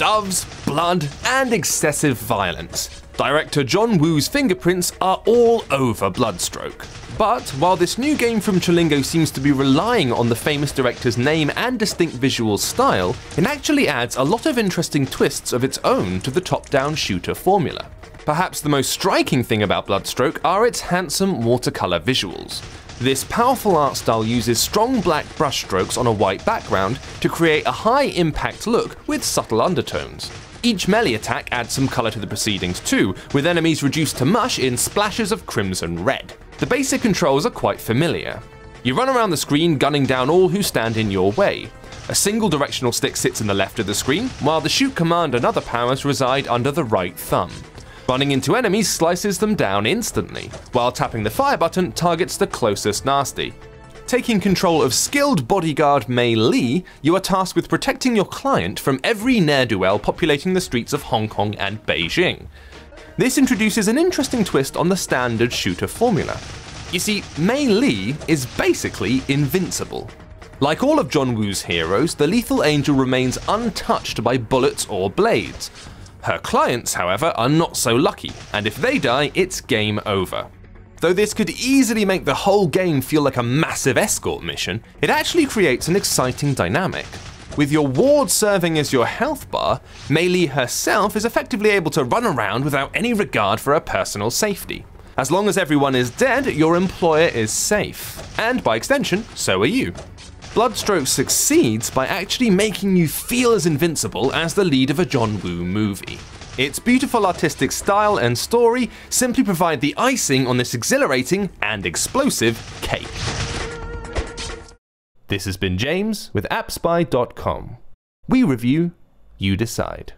gloves, blood, and excessive violence. Director John Woo's fingerprints are all over Bloodstroke. But while this new game from Cholingo seems to be relying on the famous director's name and distinct visual style, it actually adds a lot of interesting twists of its own to the top-down shooter formula. Perhaps the most striking thing about Bloodstroke are its handsome watercolor visuals. This powerful art style uses strong black brushstrokes on a white background to create a high-impact look with subtle undertones. Each melee attack adds some colour to the proceedings too, with enemies reduced to mush in splashes of crimson red. The basic controls are quite familiar. You run around the screen gunning down all who stand in your way. A single directional stick sits in the left of the screen, while the shoot command and other powers reside under the right thumb. Running into enemies slices them down instantly, while tapping the fire button targets the closest nasty. Taking control of skilled bodyguard Mei Li, you are tasked with protecting your client from every ne'er-do-well populating the streets of Hong Kong and Beijing. This introduces an interesting twist on the standard shooter formula. You see, Mei Li is basically invincible. Like all of John Woo's heroes, the lethal angel remains untouched by bullets or blades. Her clients, however, are not so lucky, and if they die, it's game over. Though this could easily make the whole game feel like a massive escort mission, it actually creates an exciting dynamic. With your ward serving as your health bar, Mei Li herself is effectively able to run around without any regard for her personal safety. As long as everyone is dead, your employer is safe. And by extension, so are you. Bloodstroke succeeds by actually making you feel as invincible as the lead of a John Woo movie. Its beautiful artistic style and story simply provide the icing on this exhilarating and explosive cake. This has been James with AppSpy.com. We review, you decide.